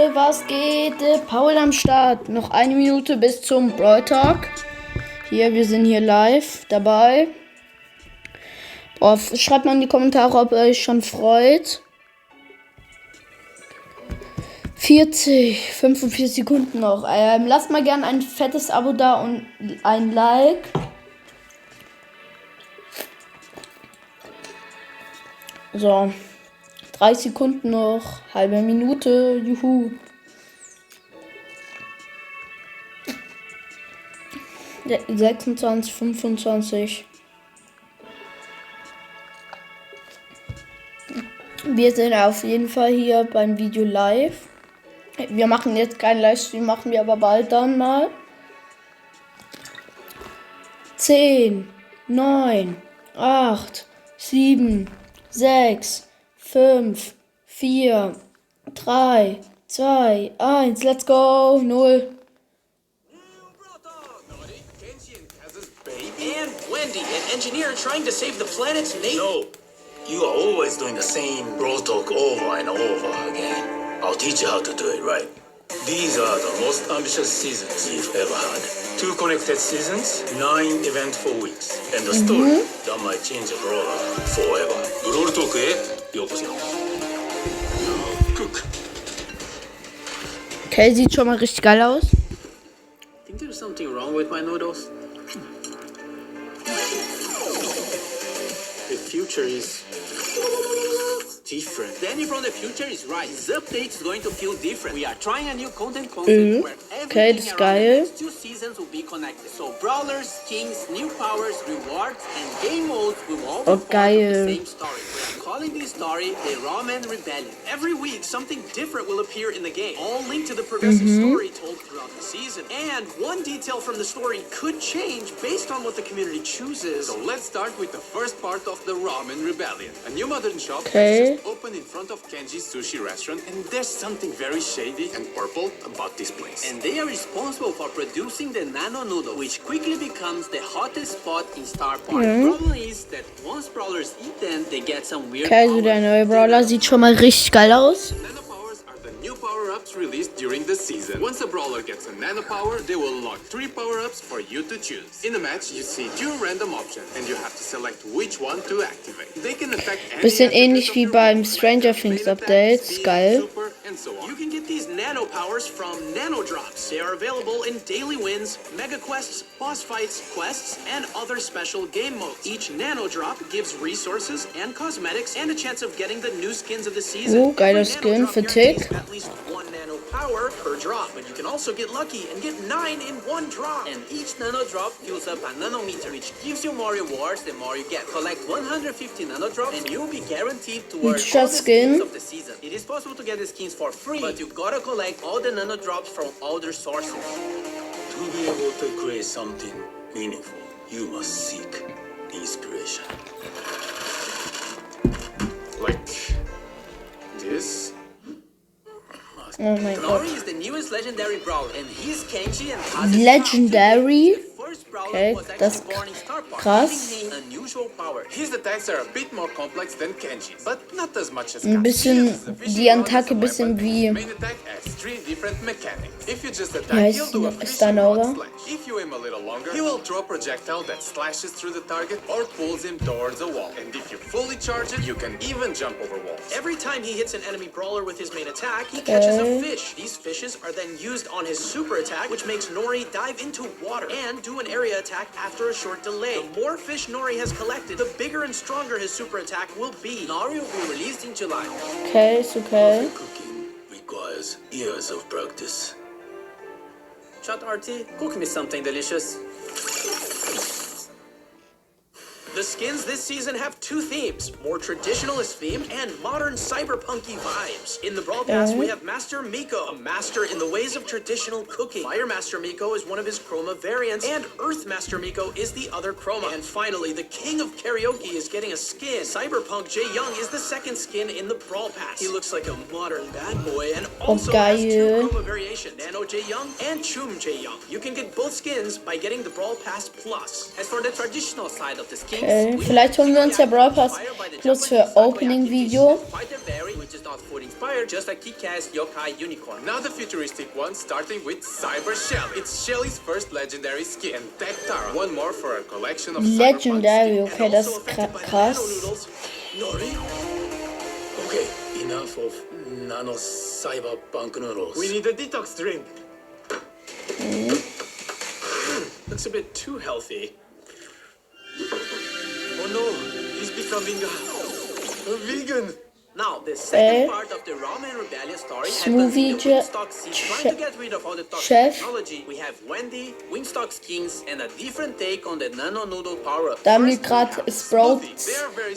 Was geht? Paul am Start. Noch eine Minute bis zum Brawl Talk. Hier, wir sind hier live dabei. Schreibt mal in die Kommentare, ob ihr euch schon freut. 45 Sekunden noch. Lasst mal gerne ein fettes Abo da und ein Like. So. 3 Sekunden noch. Halbe Minute. Juhu. Ja, 26, 25. Wir sind auf jeden Fall hier beim Video live. Wir machen jetzt keinen Livestream, machen wir aber bald dann mal. 10, 9, 8, 7, 6, 5, 4, 3, 2, 1, let's go, 0. And Wendy, an engineer trying to save the planet's nation. No, you are always doing the same brawl talk over and over again. I'll teach you how to do it right. These are the most ambitious seasons we've ever had. 2 connected seasons, 9 eventful weeks, and the story that might change a brawler forever. Brawl talk へようこそ。Cook. Okay, sieht schon mal richtig geil aus. Think there's something wrong with my noodles? The future is different. Danny from the future is right. This update is going to feel different. We are trying a new content concept where Okay, das everything ist around the geil. next 2 seasons will be connected. So brawlers, skins, new powers, rewards, and game modes will all be Oh, part of geil. the same story. We are calling this story the Ramen Rebellion. Every week, something different will appear in the game, all linked to the progressive story told throughout the season. And one detail from the story could change based on what the community chooses. So let's start with the first part of the Ramen Rebellion. A new modern shop Okay. has just opened in front of Kenji's sushi restaurant, and there's something very shady and purple about this place. And they are responsible for producing the nano noodle, which quickly becomes the hottest spot in Star Park. The problem is that once brawlers eat them, they get some weird Okay, also der neue Brawler sieht schon mal richtig geil aus. Nano powers are the new power-ups released during the season. Once a brawler gets a nano power, they will unlock 3 power-ups for you to choose. In a match, you see 2 random options, and you have to select which one to activate. They can affect any Bisschen aspect ähnlich of wie your beim role, Stranger like Things main Update. attack, speed, Geil. super, and so on. You can get these nano powers from nano drops. They are available in daily wins, mega quests, boss fights, quests, and other special game modes. Each nano drop gives resources and cosmetics and a chance of getting the new skins of the season. Oh, geiler Every nano Skin drop für guarantees Tick. at least 1 nano power per drop, but you can also get lucky and get 9 in 1 drop. And each nano drop fills up a nanometer, which gives you more rewards the more you get. Collect 150 nano drops and you'll be guaranteed to earn Hübscher all the Skin. skins of the season. It is possible to get the skins for free, but you gotta collect all the nano drops from other sources. To be able to create something meaningful, you must seek inspiration. Like this. Oh mein Gott. Nori is the newest legendary brawler, and he's Kenji and Kaz's Legendary? The first brawler Okay, was das actually born in Star Park, krass. giving him unusual power. His attacks are a bit more complex than Kenji's, but not as much as Ein bisschen die Attacke bisschen wie. Main attack has 3 different mechanics. If you just Wie attack, heißt he'll do a die? fishing Stanora? rod slash. If you aim a little longer, he will throw a projectile that slashes through the target or pulls him towards a wall. And if you fully charge it, you can even jump over walls. Every time he hits an enemy brawler with his main attack, he catches a Okay. fish. These fishes are then used on his super attack, which makes Nori dive into water and do an area attack after a short delay. The more fish Nori has collected, the bigger and stronger his super attack will be. Nori will be released in July. Okay, ist okay. Cooking requires years of practice. Chat RT, cook me something delicious. The skins this season have 2 themes, more traditionalist theme and modern cyberpunky vibes. In the Brawl Pass, we have Master Miko, a master in the ways of traditional cooking. Fire Master Miko is one of his Chroma variants, and Earth Master Miko is the other Chroma. And finally, the King of Karaoke is getting a skin. Cyberpunk Jae Young is the second skin in the Brawl Pass. He looks like a modern bad boy and also has 2 geil. Chroma variations, Nano Jae-young and Chum Jae-young. You can get both skins by getting the Brawl Pass Plus. As for the traditional side of the skins, Okay, vielleicht holen wir uns ja Brawl Pass Plus für Opening-Video. Fighter Berry, which is not food inspired, just like Kick-Ass Yokai Unicorn. Now the futuristic one, starting with Cyber Shelly. It's Shelly's first legendary skin. And Tech Tara, one more for a collection of Legendary, Cyberpunk skins. okay, das ist krass. Nori? Okay, enough of nano cyberpunk noodles. We need a detox drink. Looks a bit too healthy. Oh no, he's becoming a vegan. Now, the second part of the Ramen Rebellion story happens in the Wingstop scene. Trying to get rid of all the toxic technology, we have Wendy, Wingstop skins, and a different take on the Nano Noodle power-up. Da haben wir gerade Sprouts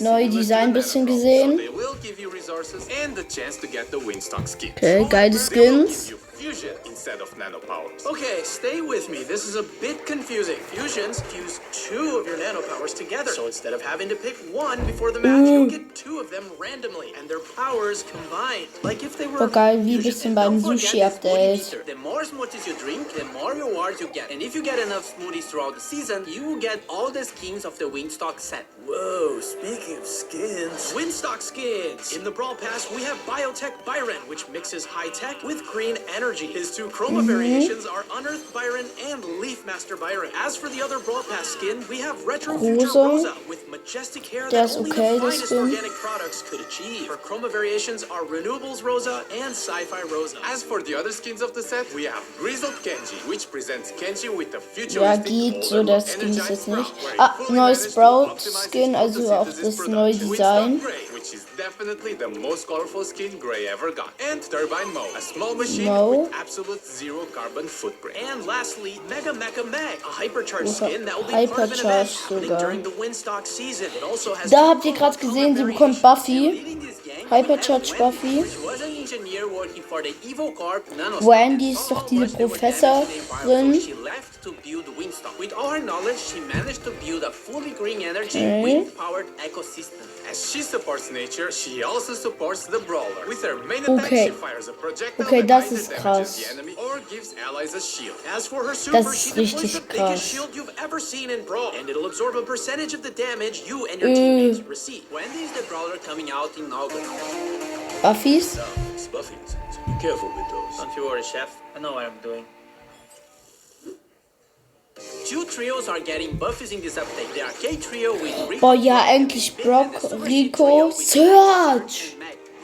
neue Design bisschen gesehen. They will give you resources and the chance to get the Wingstop skin. Okay, geile Skins. Fusion instead of nano powers. Okay, stay with me. This is a bit confusing. Fusions fuse two of your nano powers together. So instead of having to pick one before the match, you'll get two of them randomly, and their powers combined. Like if they were Geil, wie fusion. bisschen And beim don't forget this Sushi-Update. smoothie meter. The more smoothies you drink, the more rewards you get. And if you get enough smoothies throughout the season, you will get all the skins of the Wingstop set. Whoa, speaking of skins. Wingstop skins! In the Brawl Pass, we have Biotech Byron, which mixes high-tech with green energy. His two chroma variations are Unearthed Byron and Leaf Master Byron. As for the other Brawl Pass skin, we have Retro Future Rosa with majestic hair that Das only okay, the das finest Skin. organic products could achieve. Her chroma variations are Renewables Rosa and Sci-Fi Rosa. As for the other skins of the set, we have Grizzled Kenji, which presents Kenji with a Ja, futuristic geht so, golden der Skin ist energized jetzt Sprout, nicht. where he Ah, fully neues managed to Sprout optimize Skin, his also auch photosynthesis das neue production. Design. Wingstop Grey, which is definitely the most colorful skin Grey ever got. And Turbine Mo, a small machine Mo. with absolute zero carbon footprint. And lastly, Mega Mecha Meg, a hypercharged Oha, skin that will be part of an event hypercharged happening sogar. during the Windstock season. It also has Da habt ihr gerade gesehen, sie bekommt Buffy. leading this gang, Hypercharged Buffy. which was an engineer working for the EvoCorp Nanostar. Wendy ist doch diese All of us, they were damaged to the Professorin. environment, so she left to build Wingstop. With all her knowledge, she managed to build a fully green energy, Okay. wind-powered ecosystem. As she supports nature, she also supports the Brawler. With her main attack, Okay. she fires a projectile Okay, that das either ist damages krass. the enemy or gives allies a shield. As for her super, Das ist she deploys richtig the krass. biggest shield you've ever seen in Brawl, and it'll absorb a percentage of the damage you and your teammates receive. Wendy is the Brawler coming out in August. Buffys. It's Buffy's, so be careful with those. Don't you worry, Chef. I know what I'm doing. Two trios are getting buffies in this update. The arcade trio with Rico, Boah, ja, endlich Brock, Rico, Search.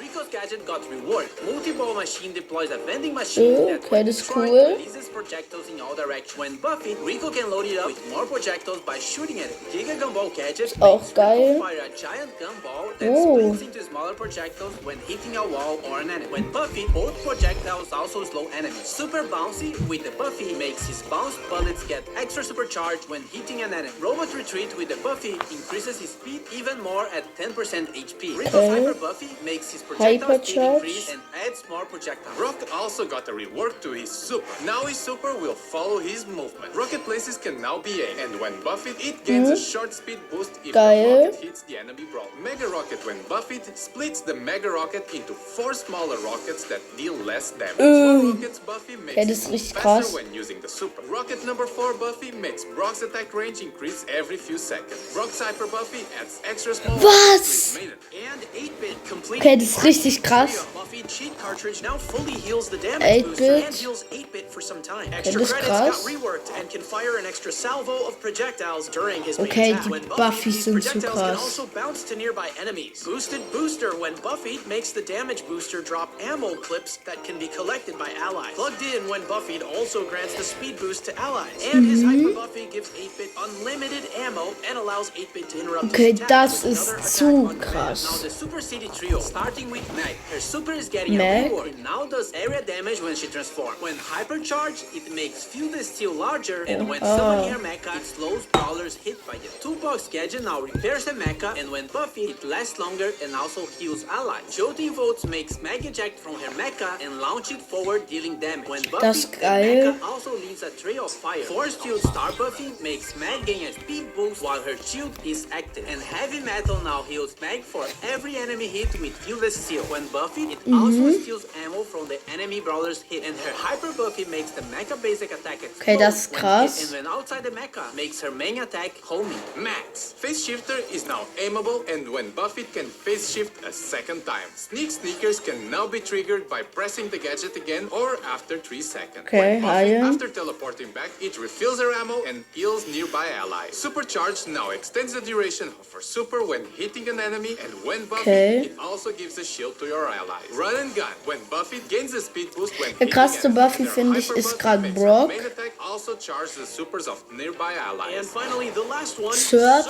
Rico's gadget got reworked. Multi-ball machine deploys a vending machine that Okay, when das ist destroyed, cool. releases projectiles in all directions. When buffed, Rico can load it up with more projectiles by shooting at it. Giga Gumball gadget Auch makes geil. Rico fire a giant gumball that Oh. splits into smaller projectiles when hitting a wall or an enemy. When buffed, both projectiles also slow enemies. Super Bouncy with the Buffy makes his bounced bullets get extra supercharged when hitting an enemy. Robot Retreat with the Buffy increases his speed even more at 10% HP. Rico's Okay. Hyper Buffy makes his projectile speed Hypercharge. increase and adds more projectiles. Rock also got a rework to his super. Now his super will follow his movement. Rocket places can now be aimed, and when buffed, it gains a short speed boost if Geil. the rocket hits the enemy brawl. Mega Rocket, when buffed, splits the Mega Rocket into 4 smaller rockets that deal less damage. More rockets Buffy makes Okay, das it ist move richtig faster krass. when using the super. Rocket number 4 Buffy makes Brock's attack range increase every few seconds. Brock's Hyper Buffy adds extra small Was? rockets to his main attack. And 8-Bit complete. Okay, das ist richtig krass. Buffy cheat cartridge now fully heals the damage 8-Bit. booster and heals 8-Bit for some time. Extra das ist credits krass. got reworked and can fire an extra salvo of projectiles during his main Okay, attack. die When Buffys Buffy, these sind zu projectiles can krass. also bounce to nearby enemies. Boosted Booster when Buffy makes the damage booster drop ammo clips that can be collected by allies. Plugged in when Buffy also grants the speed boost to allies. And his Hyper Buffy gives 8-Bit unlimited ammo and allows 8-Bit to interrupt Okay, his attack das with ist another zu attack on command. krass. Now the Super City Trio, starting with Meg. Her super is getting Meg? a reward. It now does area damage when she transforms. When hypercharged, it makes Fuel the Steel larger, and when someone near Mecha, it slows brawlers hit by the toolbox gadget now repairs the Mecha, and when Buffy, it lasts longer and also heals allies. Jolting Votes makes Meg eject from her Mecha and launch it forward, dealing damage. When Buffy, Das ist the geil. Mecha also leaves a trail of fire. Force Field Star Buffy makes Meg gain a speed boost while her shield is active. And Heavy Metal now heals Meg for every enemy hit with Fuel the Steel. When Buffy, it also steals ammo from from the enemy brawler's hit, and her Hyper Buffy makes the mecha basic attack explode Okay, das ist when krass. hit, and when outside the mecha makes her main attack homing. Max. Phase Shifter is now aimable, and when buffed can phase shift a second time. Sneak Sneakers can now be triggered by pressing the gadget again or after 3 seconds. Okay, When buffed, heilen. after teleporting back, it refills her ammo and heals nearby allies. Supercharge now extends the duration of her super when hitting an enemy, and when buffed, Okay. it also gives a shield to your allies. Run and Gun. When buffed, gains a speed boost when Der hitting krasseste enemies, Buffy, and her finde ich, Hyper ist Buffy grad makes her Brock. main attack also charge the supers of nearby allies. And finally, the last one, Surge.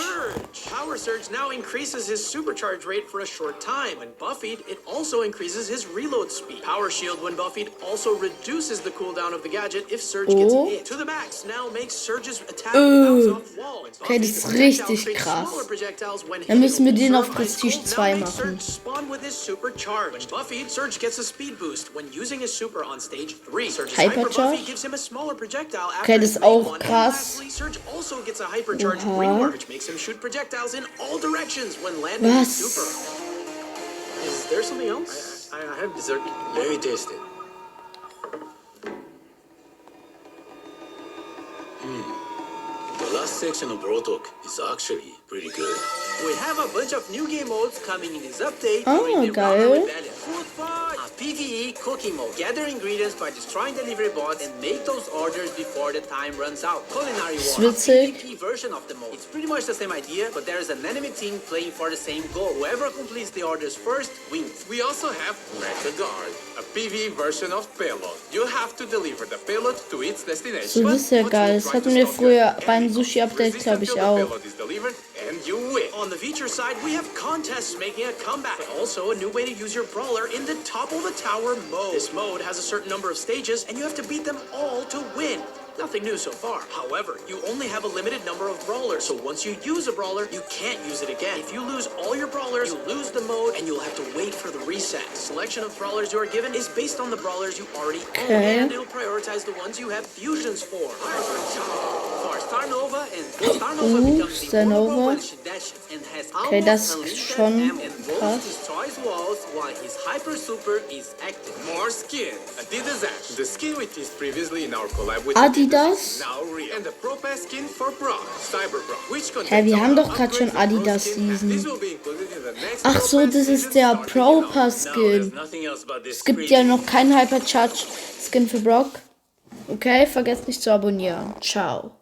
Power Surge now increases his supercharge rate for a short time. When buffied, it also increases his reload speed. Power Shield, when buffied, also reduces the cooldown of the gadget if Surge gets Oh. hit. To the max now makes Surge's attack bounce off wall. When Okay, das buffied, ist projectiles richtig create krass. smaller projectiles when Dann müssen wir hitting. den auf Surge Prestige Ice Cold 2 now makes machen. Surge spawn with his supercharge. When buffied, Surge gets a speed boost when using his super on stage 3. Surge's Hyper Hypercharge? Buffy gives him a smaller projectile after Okay, das his ist main auch one. And krass. lastly, Surge also gets a hypercharged Oha. reward, which makes him shoot projectiles in all directions when landing his super. Was? Is there something else? I have dessert. Let me taste it. The last section of Brawl Talk is actually pretty good. We have a bunch of new game modes coming in this update Oh, during the geil. Runner Rebellion. Food fight! A PvE cooking mode. Gather ingredients by destroying delivery bots and make those orders before the time runs out. Culinary War. A Witzig. PvP version of the mode. It's pretty much the same idea, but there is an enemy team playing for the same goal. Whoever completes the orders first wins. We also have Mecha Guard, a PvE version of Payload. You have to deliver the payload to its destination. So, das ist ja geil. Das hatten wir früher beim Sushi-Update, glaube ich, auch. Payload is delivered and you win. On the feature side, we have contests making a comeback, but also a new way to use your brawler in the top of the tower mode. This mode has a certain number of stages, and you have to beat them all to win. Nothing new so far. However, you only have a limited number of brawlers, so once you use a brawler, you can't use it again. If you lose all your brawlers, you lose the mode, and you'll have to wait for the reset. The selection of brawlers you are given is based on the brawlers you already own, Okay. and it'll prioritize the ones you have fusions for. For Star Nova, and Star Nova becomes the Star Nova. Nova when she dashes and has Okay, das almost ist unlimited schon ammo and krass. Wolf destroys walls while his hyper super is active. More skins. Adidas Ash. The skin we teased previously in our collab with Adidas? is now real. And the Pro Pass skin for Brock, Cyber Brock, which Hä, wir haben doch grad schon Adidas Season. Ach so, das ist der Pro Pass Skin. Nothing else but this Es gibt ja noch keinen Hypercharge Skin für Brock. Okay, vergesst nicht zu abonnieren. Ciao.